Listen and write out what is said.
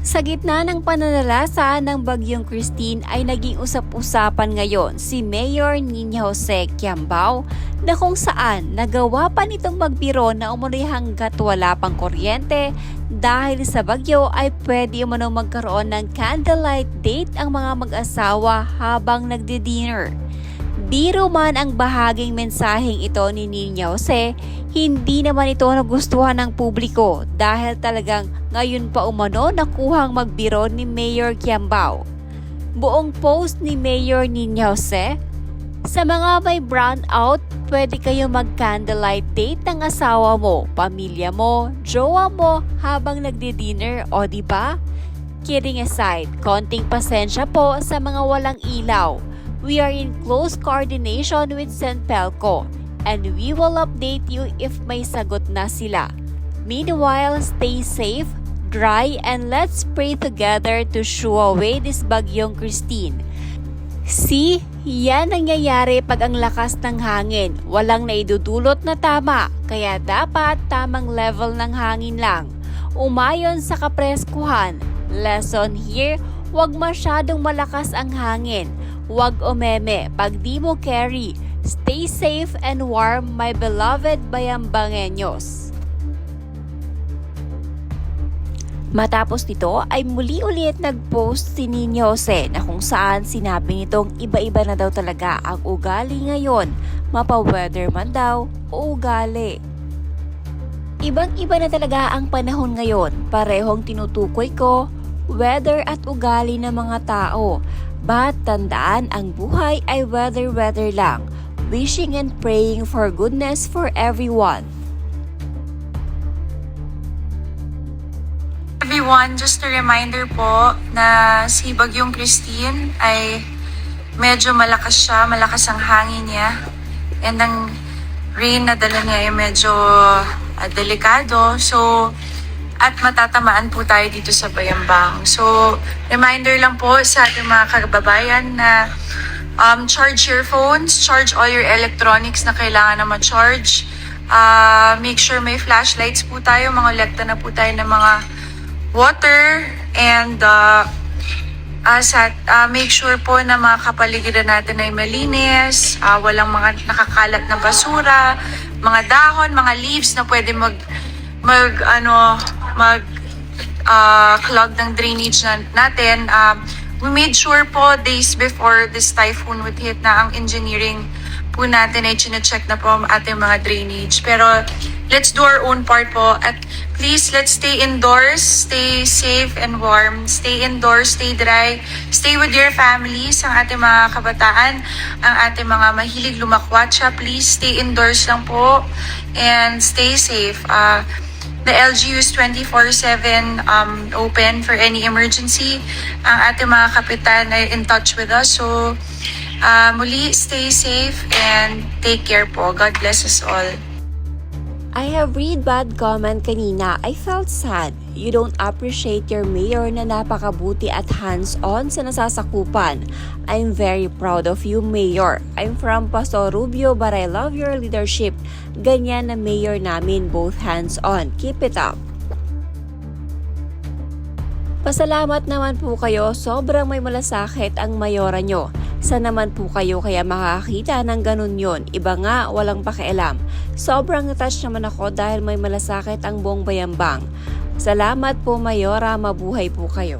Sa gitna ng pananalasa ng Bagyong Christine ay naging usap-usapan ngayon si Mayor Nina Jose Quiambao na kung saan nagawa pa nitong magbiro na umunoy hanggat wala pang kuryente dahil sa bagyo ay pwede umunong magkaroon ng candlelight date ang mga mag-asawa habang nagdi-dinner. Biro man ang bahaging mensaheng ito ni Nina Jose, hindi naman ito nagustuhan ng publiko dahil talagang ngayon pa umano nakuhang magbiro ni Mayor Quiambao. Buong post ni Mayor Nina Jose, sa mga may brownout, pwede kayo mag-candlelight date ng asawa mo, pamilya mo, jowa mo habang nagdi-dinner, o diba? Kidding aside, konting pasensya po sa mga walang ilaw. We are in close coordination with Senpelco and we will update you if may sagot na sila. Meanwhile, stay safe, dry, and let's pray together to shoo away this Bagyong Christine. See, yan nangyayari pag ang lakas ng hangin, walang naidudulot na tama, kaya dapat tamang level ng hangin lang. Umayon sa kapreskuhan. Lesson here, huwag masyadong malakas ang hangin. Huwag umeme pag di mo carry. Stay safe and warm, my beloved Bayambangeños. Matapos nito ay muli ulit nag-post si Nina Jose na kung saan sinabi nitong iba-iba na daw talaga ang ugali ngayon, mapa-weather man daw o ugali. Ibang-iba na talaga ang panahon ngayon, parehong tinutukoy ko, weather at ugali ng mga tao. But tandaan, ang buhay ay weather lang. Wishing and praying for goodness for everyone. Everyone, just a reminder po na si Bagyong Christine ay medyo malakas siya, malakas ang hangin niya. And ang rain na dala niya ay medyo delikado. So, at matatamaan po tayo dito sa Bayambang. So, reminder lang po sa ating mga kababayan na charge your phones, charge all your electronics na kailangan na ma-charge. Make sure may flashlights po tayo, mga kolekta na po tayo ng mga water, and make sure po na mga kapaligiran natin ay malinis, walang mga nakakalat na basura, mga dahon, mga leaves na pwede clog ng drainage natin. We made sure po days before this typhoon would hit na ang engineering po natin ay chine-check na po ang ating mga drainage. Pero let's do our own part po, at please let's stay indoors, stay safe and warm, stay indoors, stay dry, stay with your families, ang ating mga kabataan, ang ating mga mahilig lumakwatsa, please stay indoors lang po and stay safe. The LGU is 24/7 open for any emergency. Ang ating mga kapitan ay in touch with us. So, muli, stay safe and take care po. God bless us all. I have read bad comment kanina. I felt sad. You don't appreciate your mayor na napakabuti at hands-on sa nasasakupan. I'm very proud of you, Mayor. I'm from Paso Rubio but I love your leadership. Ganyan na mayor namin, both hands-on. Keep it up. Pasalamat naman po kayo, sobrang may malasakit ang mayora nyo. Sana naman po kayo kaya makakita ng ganun yon. Iba nga, walang pakialam. Sobrang natouch naman ako dahil may malasakit ang buong Bayambang. Salamat po, Mayora, mabuhay po kayo.